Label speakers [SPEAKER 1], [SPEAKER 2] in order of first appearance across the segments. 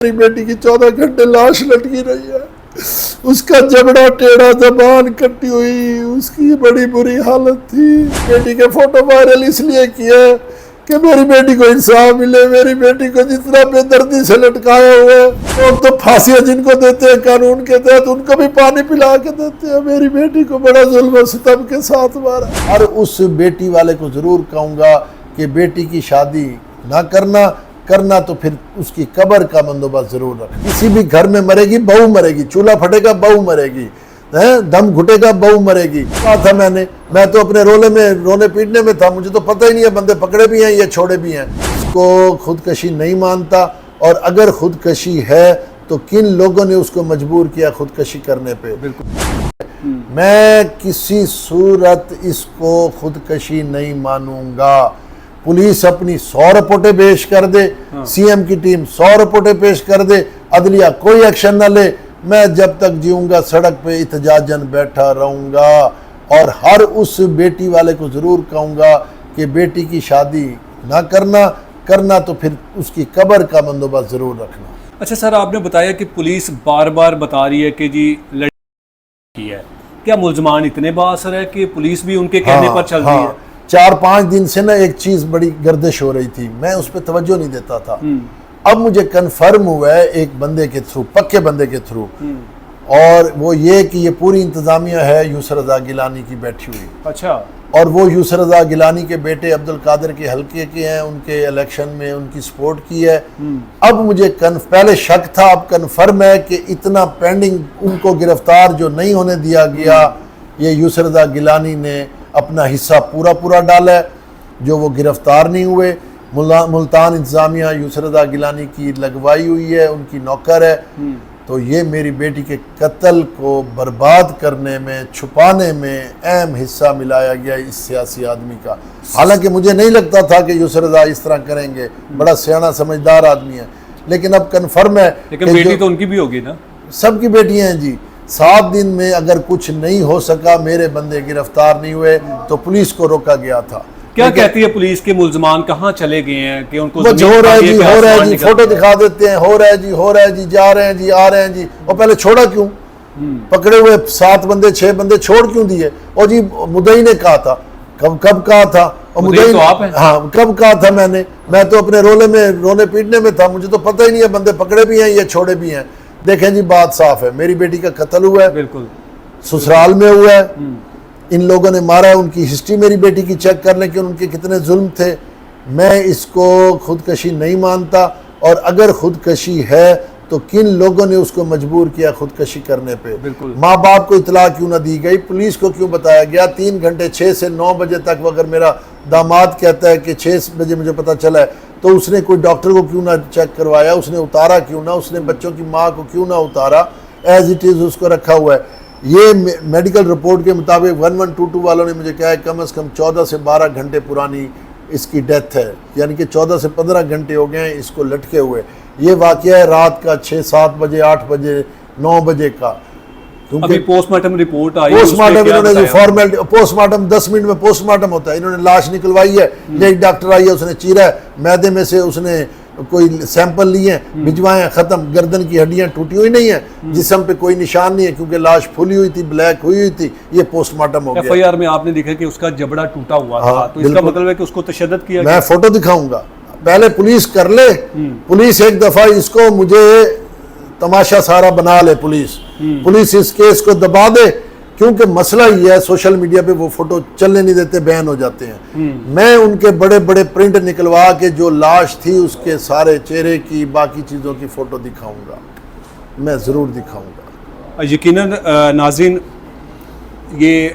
[SPEAKER 1] میری بیٹی کی 14 گھنٹے لاش لٹکی رہی ہے، اس کا جبڑا ٹیڑھا، زبان کٹی ہوئی، اس کی بڑی بری حالت تھی۔ بیٹی کے فوٹو وائرل اس لیے کیا کہ میری بیٹی کو انصاف ملے، میری بیٹی کو جتنا بے دردی سے لٹکایا ہوا ہے، اور تو پھانسیاں جن کو دیتے ہیں قانون کے تحت ان کو بھی پانی پلا کے دیتے ہیں، میری بیٹی کو بڑا ظلم و ستم کے ساتھ مارا۔ اور اس بیٹی والے کو ضرور کہوں گا کہ بیٹی کی شادی نہ کرنا تو پھر اس کی قبر کا بندوبست ضرور رکھنا۔ کسی بھی گھر میں مرے گی بہو مرے گی، چولہا پھٹے گا بہو مرے گی، دم گھٹے گا بہو مرے گی۔ کہا تھا میں تو اپنے رونے پیٹنے میں تھا، مجھے تو پتہ ہی نہیں ہے بندے پکڑے بھی ہیں یا چھوڑے بھی ہیں۔ اس کو خودکشی نہیں مانتا، اور اگر خودکشی ہے تو کن لوگوں نے اس کو مجبور کیا خودکشی کرنے پہ۔ میں کسی صورت اس کو خودکشی نہیں مانوں گا۔ پولیس اپنی 100 رپورٹیں پیش کر دے، سی ایم کی ٹیم 100 رپورٹیں پیش کر دے، عدلیہ کوئی ایکشن نہ لے، میں جب تک جیوں گا سڑک پہ احتجاجاً بیٹھا رہوں گا۔ اور ہر اس بیٹی والے کو ضرور کہوں گا کہ بیٹی کی شادی نہ کرنا تو پھر اس کی قبر کا بندوبست ضرور رکھنا۔
[SPEAKER 2] اچھا سر، آپ نے بتایا کہ پولیس بار بار بتا رہی ہے کہ جی لڑکی کی ہے، کیا ملزمان اتنے با اثر ہے کہ پولیس بھی ان کے کہنے پر چل رہی ہے؟
[SPEAKER 1] 4-5 دن سے نا ایک چیز بڑی گردش ہو رہی تھی، میں اس پہ توجہ نہیں دیتا تھا۔ اب مجھے کنفرم ہوا ہے ایک بندے کے تھرو، پکے بندے کے تھرو، اور وہ یہ کہ یہ پوری انتظامیہ ہے یسر رضا گیلانی کی بیٹھی ہوئی۔
[SPEAKER 2] اچھا۔
[SPEAKER 1] اور وہ یسر رضا گیلانی کے بیٹے عبدالقادر کے حلقے کے ہیں، ان کے الیکشن میں ان کی سپورٹ کی ہے۔ اب مجھے پہلے شک تھا، اب کنفرم ہے کہ اتنا پینڈنگ ان کو گرفتار جو نہیں ہونے دیا گیا، یہ یسر رضا گیلانی نے اپنا حصہ پورا ڈالا ہے، جو وہ گرفتار نہیں ہوئے۔ ملتان انتظامیہ یسر رضا گیلانی کی لگوائی ہوئی ہے، ان کی نوکر ہے۔ تو یہ میری بیٹی کے قتل کو برباد کرنے میں، چھپانے میں اہم حصہ ملایا گیا اس سیاسی آدمی کا۔ حالانکہ مجھے نہیں لگتا تھا کہ یسر رضا اس طرح کریں گے، بڑا سیانا سمجھدار آدمی ہے، لیکن اب کنفرم ہے۔
[SPEAKER 2] لیکن بیٹی تو ان کی بھی ہوگی نا؟
[SPEAKER 1] سب کی بیٹیاں ہیں جی۔ 7 دن میں اگر کچھ نہیں ہو سکا، میرے بندے گرفتار نہیں ہوئے، تو پولیس کو روکا گیا تھا۔
[SPEAKER 2] کیا کہتی ہے پولیس کے ملزمان کہاں چلے گئے ہیں کہ ان کو
[SPEAKER 1] ہو رہا ہے جی، فوٹو دکھا دیتے ہیں، ہو رہا ہے جی، جا رہے ہیں جی، آ رہے ہیں جی۔ اور پہلے چھوڑا کیوں؟ پکڑے ہوئے 7 بندے 6 بندے چھوڑ کیوں دیے؟ اور جی مدعی نے کہا تھا، کب کہا تھا؟
[SPEAKER 2] مدعی تو آپ ہیں۔
[SPEAKER 1] ہاں، کب کہا تھا میں تو اپنے رونے پیٹنے میں تھا، مجھے تو پتہ ہی نہیں ہے بندے پکڑے بھی ہیں یا چھوڑے بھی ہیں۔ دیکھیں جی، بات صاف ہے، میری بیٹی کا قتل ہوا ہے،
[SPEAKER 2] بالکل
[SPEAKER 1] سسرال میں ہوا ہے، ان لوگوں نے مارا ہے۔ ان کی ہسٹری میری بیٹی کی چیک کر لیں کہ ان کے کتنے ظلم تھے۔ میں اس کو خودکشی نہیں مانتا، اور اگر خودکشی ہے تو کن لوگوں نے اس کو مجبور کیا خودکشی کرنے پہ؟ ماں باپ کو اطلاع کیوں نہ دی گئی؟ پولیس کو کیوں بتایا گیا؟ 3 گھنٹے 6 سے 9 بجے تک، اگر میرا داماد کہتا ہے کہ 6 بجے مجھے پتہ چلا ہے، تو اس نے کوئی ڈاکٹر کو کیوں نہ چیک کروایا؟ اس نے اتارا کیوں نہ؟ اس نے بچوں کی ماں کو کیوں نہ اتارا؟ ایز اٹ از اس کو رکھا ہوا ہے۔ یہ میڈیکل رپورٹ کے مطابق 1122 والوں نے مجھے کہا ہے کم از کم 14 سے 12 گھنٹے پرانی اس کی ڈیتھ ہے، یعنی کہ 14 سے 15 گھنٹے ہو گئے ہیں اس کو لٹکے ہوئے۔ یہ واقعہ ہے رات کا 6-7 بجے، 8 بجے، 9 بجے کا۔
[SPEAKER 2] ابھی پوسٹ مارٹم رپورٹ آئی،
[SPEAKER 1] پوسٹ مارٹم انہوں نے جو فارمیلٹی، پوسٹ مارٹم 10 منٹ میں پوسٹ مارٹم ہوتا ہے، انہوں نے لاش نکلوائی ہے، ایک ڈاکٹر آئی ہے، اس نے چیرا ہے، معدے میں سے اس نے کوئی سیمپل لیے ہیں، بھجوائے ہیں، ختم۔ گردن کی ہڈیاں ٹوٹی ہوئی نہیں ہیں، جسم پہ کوئی نشان نہیں ہے، کیونکہ لاش پھولی ہوئی تھی، بلیک ہوئی تھی۔ یہ پوسٹ مارٹم ہو گیا۔
[SPEAKER 2] ایف آئی آر میں آپ نے دیکھا کہ اس کا جبڑا ٹوٹا ہوا تھا، تو اس کا مطلب ہے کہ اس کو تشدد کیا گیا۔
[SPEAKER 1] میں فوٹو دکھاؤں گا، پہلے پولیس کر لے، پولیس ایک دفعہ اس کو مجھے تماشا سارا بنا لے، پولیس اس کیس کو دبا دے، کیونکہ مسئلہ یہ ہے سوشل میڈیا پہ وہ فوٹو چلنے نہیں دیتے، بین ہو جاتے ہیں۔ میں ان کے بڑے بڑے پرنٹ نکلوا کے جو لاش تھی اس کے سارے چہرے کی، باقی چیزوں کی فوٹو دکھاؤں گا، میں ضرور دکھاؤں گا۔
[SPEAKER 2] یقیناً ناظرین، یہ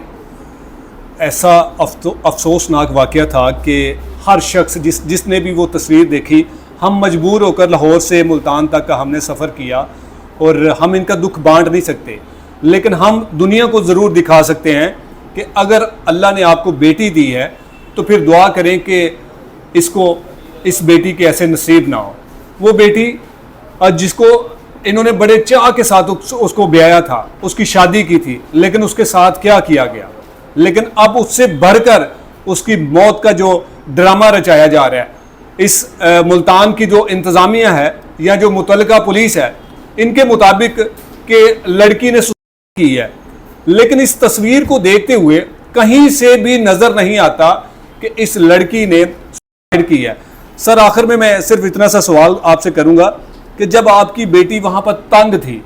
[SPEAKER 2] ایسا افسوسناک واقعہ تھا کہ ہر شخص جس نے بھی وہ تصویر دیکھی، ہم مجبور ہو کر لاہور سے ملتان تک کا ہم نے سفر کیا، اور ہم ان کا دکھ بانٹ نہیں سکتے، لیکن ہم دنیا کو ضرور دکھا سکتے ہیں کہ اگر اللہ نے آپ کو بیٹی دی ہے تو پھر دعا کریں کہ اس بیٹی کے ایسے نصیب نہ ہو۔ وہ بیٹی جس کو انہوں نے بڑے چاہ کے ساتھ اس کو بیایا تھا، اس کی شادی کی تھی، لیکن اس کے ساتھ کیا کیا گیا؟ لیکن اب اس سے بڑھ کر اس کی موت کا جو ڈرامہ رچایا جا رہا ہے، اس ملتان کی جو انتظامیہ ہے یا جو متعلقہ پولیس ہے ان کے مطابق کہ لڑکی نے سوسائڈ کی ہے، لیکن اس تصویر کو دیکھتے ہوئے کہیں سے بھی نظر نہیں آتا کہ اس لڑکی نے سوسائڈ کی ہے۔ سر آخر میں صرف اتنا سا سوال آپ سے کروں گا کہ جب آپ کی بیٹی وہاں پر تنگ تھی،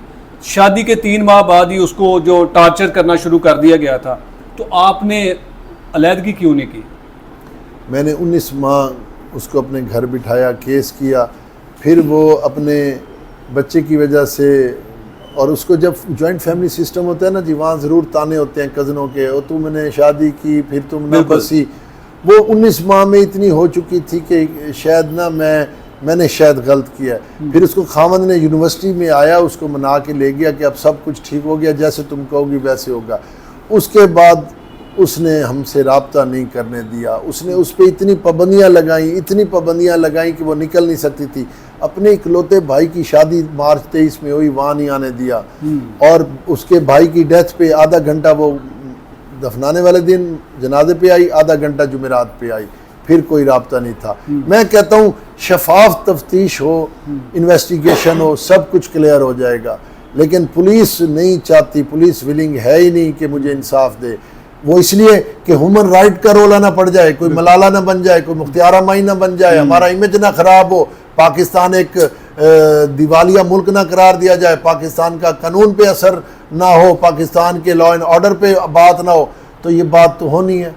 [SPEAKER 2] شادی کے 3 ماہ بعد ہی اس کو جو ٹارچر کرنا شروع کر دیا گیا تھا، تو آپ نے علیحدگی کیوں نہیں کی؟
[SPEAKER 1] میں نے 19 ماہ اس کو اپنے گھر بٹھایا، کیس کیا، پھر وہ اپنے بچے کی وجہ سے، اور اس کو جب جوائنٹ فیملی سسٹم ہوتا ہے نا جی، وہاں ضرور تانے ہوتے ہیں کزنوں کے، او تم نے شادی کی پھر تم نہ بسی۔ وہ 19 ماہ میں اتنی ہو چکی تھی کہ شاید نہ میں نے شاید غلط کیا ہے۔ پھر اس کو خاوند نے یونیورسٹی میں آیا، اس کو منا کے لے گیا کہ اب سب کچھ ٹھیک ہو گیا، جیسے تم کہو گی ویسے ہوگا۔ اس کے بعد اس نے ہم سے رابطہ نہیں کرنے دیا، اس نے اس پہ اتنی پابندیاں لگائیں کہ وہ نکل نہیں سکتی تھی۔ اپنے اکلوتے بھائی کی شادی مارچ 23 میں ہوئی، وہاں نہیں آنے دیا، اور اس کے بھائی کی ڈیتھ پہ آدھا گھنٹہ وہ دفنانے والے دن جنازے پہ آئی، آدھا گھنٹہ جمعرات پہ آئی، پھر کوئی رابطہ نہیں تھا۔ میں کہتا ہوں شفاف تفتیش ہو، انویسٹیگیشن ہو، سب کچھ کلیئر ہو جائے گا، لیکن پولیس نہیں چاہتی، پولیس ولنگ ہے ہی نہیں کہ مجھے انصاف دے۔ وہ اس لیے کہ ہیومن رائٹ کا رولہ نہ پڑ جائے، کوئی ملالہ نہ بن جائے، کوئی مختار مائی نہ بن جائے، ہمارا امیج نہ خراب ہو، پاکستان ایک دیوالیہ ملک نہ قرار دیا جائے، پاکستان کا قانون پہ اثر نہ ہو، پاکستان کے لا اینڈ آرڈر پہ بات نہ ہو، تو یہ بات تو ہونی ہے۔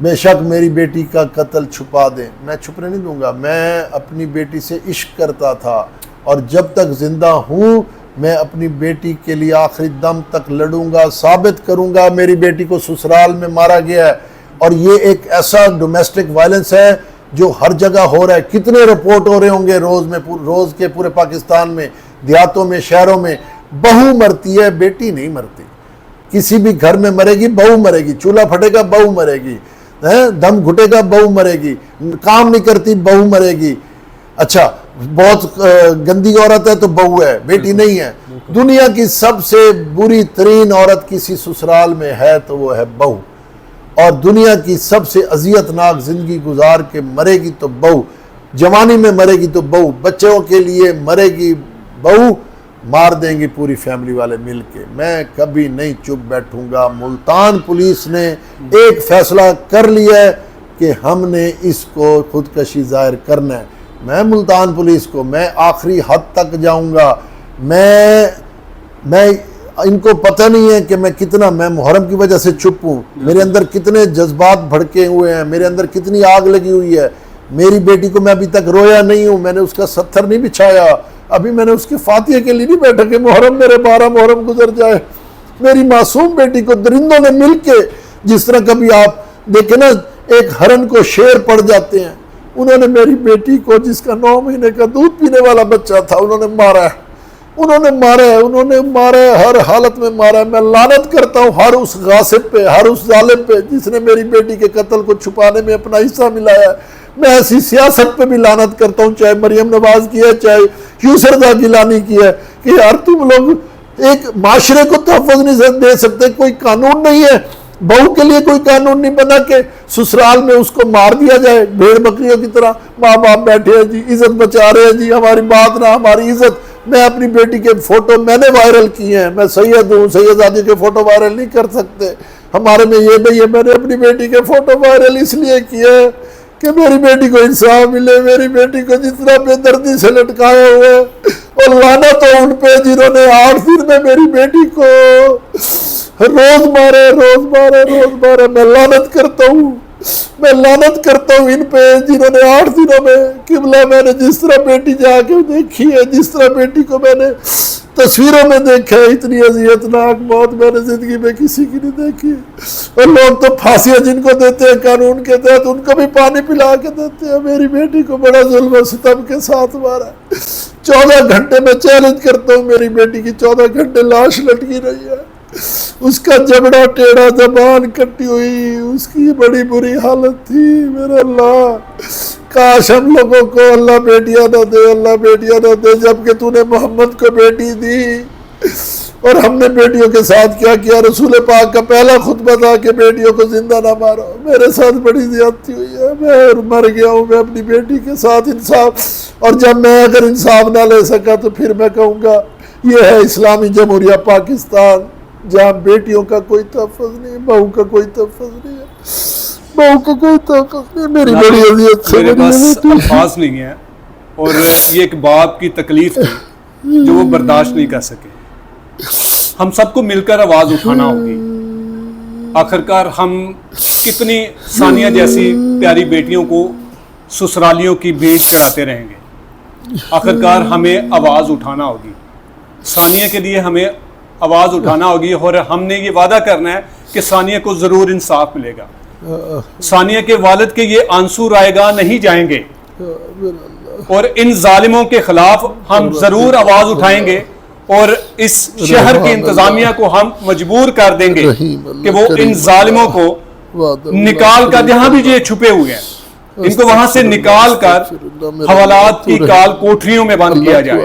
[SPEAKER 1] بے شک میری بیٹی کا قتل چھپا دیں، میں چھپنے نہیں دوں گا، میں اپنی بیٹی سے عشق کرتا تھا، اور جب تک زندہ ہوں میں اپنی بیٹی کے لیے آخری دم تک لڑوں گا، ثابت کروں گا میری بیٹی کو سسرال میں مارا گیا ہے، اور یہ ایک ایسا ڈومیسٹک وائلنس ہے جو ہر جگہ ہو رہا ہے۔ کتنے رپورٹ ہو رہے ہوں گے روز کے پورے پاکستان میں، دیہاتوں میں، شہروں میں، بہو مرتی ہے، بیٹی نہیں مرتی۔ کسی بھی گھر میں مرے گی بہو مرے گی، چولہا پھٹے گا بہو مرے گی، دم گھٹے گا بہو مرے گی، کام نہیں کرتی بہو مرے گی۔ اچھا بہت گندی عورت ہے تو بہو ہے، بیٹی نہیں ہے۔ دنیا کی سب سے بری ترین عورت کسی سسرال میں ہے تو وہ ہے بہو، اور دنیا کی سب سے اذیت ناک زندگی گزار کے مرے گی تو بہو، جوانی میں مرے گی تو بہو، بچوں کے لیے مرے گی بہو، مار دیں گی پوری فیملی والے مل کے۔ میں کبھی نہیں چپ بیٹھوں گا۔ ملتان پولیس نے ایک فیصلہ کر لیا ہے کہ ہم نے اس کو خودکشی ظاہر کرنا ہے۔ میں ملتان پولیس کو میں آخری حد تک جاؤں گا۔ میں ان کو پتہ نہیں ہے کہ میں محرم کی وجہ سے چپ ہوں، میرے اندر کتنے جذبات بھڑکے ہوئے ہیں، میرے اندر کتنی آگ لگی ہوئی ہے۔ میری بیٹی کو میں ابھی تک رویا نہیں ہوں، میں نے اس کا ستر نہیں بچھایا، ابھی میں نے اس کے فاتحے کے لیے نہیں بیٹھا کہ محرم میرے 12 محرم گزر جائے۔ میری معصوم بیٹی کو درندوں نے مل کے، جس طرح کبھی آپ دیکھیں نا ایک ہرن کو شیر پڑ جاتے ہیں، انہوں نے میری بیٹی کو، جس کا 9 مہینے کا دودھ پینے والا بچہ تھا، انہوں نے مارا ہے، ہر حالت میں مارا ہے۔ میں لعنت کرتا ہوں ہر اس غاصب پہ، ہر اس ظالم پہ جس نے میری بیٹی کے قتل کو چھپانے میں اپنا حصہ ملایا ہے۔ میں ایسی سیاست پہ بھی لعنت کرتا ہوں، چاہے مریم نواز کی ہے، چاہے یوسر دا گیلانی کی ہے، کہ یار تم لوگ ایک معاشرے کو تحفظ نہیں دے سکتے، کوئی قانون نہیں ہے، بہو کے لیے کوئی قانون نہیں بنا کہ سسرال میں اس کو مار دیا جائے بھیڑ بکریوں کی طرح۔ ماں باپ بیٹھے ہیں جی، عزت بچا رہے ہیں جی، ہماری بات نہ ہماری عزت۔ میں اپنی بیٹی کے فوٹو میں نے وائرل کیے ہیں، میں سید ہوں، سیدزادی کے فوٹو وائرل نہیں کر سکتے، ہمارے میں یہ نہیں ہے۔ میں نے اپنی بیٹی کے فوٹو وائرل اس لیے کیے کہ میری بیٹی کو انصاف ملے، میری بیٹی کو جس طرح بے دردی سے لٹکایا ہوئے، اور لعنت ہو ان پہ جنہوں نے 8 دن میں میری بیٹی کو روز مارے۔ میں لعنت کرتا ہوں ان پہ جنہوں نے 8 دنوں میں، قبلہ میں نے جس طرح بیٹی جا کے دیکھی ہے، جس طرح بیٹی کو میں نے تصویروں میں دیکھا ہے، اتنی اذیتناک موت میں نے زندگی میں کسی کی نہیں دیکھی۔ اور لوگ تو پھانسیاں جن کو دیتے ہیں قانون کے تحت، ان کو بھی پانی پلا کے دیتے ہیں۔ میری بیٹی کو بڑا ظلم و ستم کے ساتھ مارا۔ 14 گھنٹے میں چیلنج کرتا ہوں، میری بیٹی کی 14 گھنٹے لاش لٹکی رہی ہے، اس کا جبڑا ٹیڑھا، زبان کٹی ہوئی، اس کی بڑی بری حالت تھی۔ میرے اللہ، کاش ہم لوگوں کو اللہ بیٹیاں نہ دے، اللہ بیٹیاں نہ دے، جبکہ تو نے محمد کو بیٹی دی۔ اور ہم نے بیٹیوں کے ساتھ کیا کیا؟ رسول پاک کا پہلا خطبہ تھا کہ بیٹیوں کو زندہ نہ مارو. میرے ساتھ بڑی زیادتی ہوئی ہے، میں مر گیا ہوں. میں اپنی بیٹی کے ساتھ انصاف، اور جب میں اگر انصاف نہ لے سکا تو پھر میں کہوں گا یہ ہے اسلامی جمہوریہ پاکستان، جہاں بیٹیوں کا کوئی تحفظ نہیں، بہو کا کوئی تحفظ نہیں ہے، بہو کا کوئی تحفظ نہیں. میری بڑی اذیت سے
[SPEAKER 2] میرے پاس
[SPEAKER 1] بڑی
[SPEAKER 2] الفاظ نہیں ہیں، اور یہ ایک باپ کی تکلیف تھی جو وہ برداشت نہیں کر سکے. ہم سب کو مل کر آواز اٹھانا ہوگی. آخرکار ہم کتنی ثانیہ جیسی پیاری بیٹیوں کو سسرالیوں کی بھیٹ چڑھاتے رہیں گے؟ آخرکار ہمیں آواز اٹھانا ہوگی. ثانیہ کے لیے ہمیں آواز اٹھانا ہوگی، اور ہم نے یہ وعدہ کرنا ہے کہ ثانیہ کو ضرور انصاف ملے گا. ثانیہ کے والد کے یہ آنسو رائے گاہ نہیں جائیں گے، اور ان ظالموں کے خلاف ہم ضرور آواز اٹھائیں گے، اور اس شہر کی انتظامیہ کو ہم مجبور کر دیں گے کہ وہ ان ظالموں کو نکال کر، جہاں بھی یہ چھپے ہوئے ہیں، ان کو وہاں سے نکال کر حوالات کی کال کوٹریوں میں بند کیا جائے،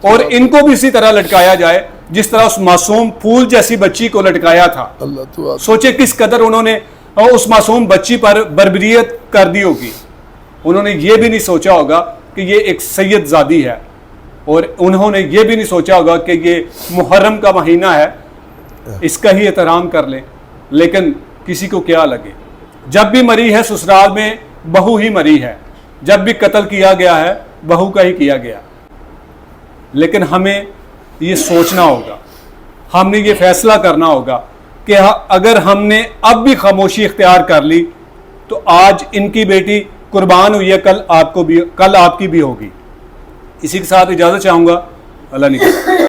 [SPEAKER 2] اور ان کو بھی اسی طرح لٹکایا جائے جس طرح اس معصوم پھول جیسی بچی کو لٹکایا تھا. سوچے کس قدر انہوں نے اس معصوم بچی پر بربریت کر دی ہوگی. انہوں نے یہ بھی نہیں سوچا ہوگا کہ یہ ایک سید زادی ہے، اور انہوں نے یہ بھی نہیں سوچا ہوگا کہ یہ محرم کا مہینہ ہے، اس کا ہی احترام کر لیں. لیکن کسی کو کیا لگے، جب بھی مری ہے سسرال میں بہو ہی مری ہے، جب بھی قتل کیا گیا ہے بہو کا ہی کیا گیا. لیکن ہمیں یہ سوچنا ہوگا، ہم نے یہ فیصلہ کرنا ہوگا کہ اگر ہم نے اب بھی خاموشی اختیار کر لی تو آج ان کی بیٹی قربان ہوئی ہے، کل آپ کی بھی ہوگی. اسی کے ساتھ اجازت چاہوں گا. اللہ نگہبان.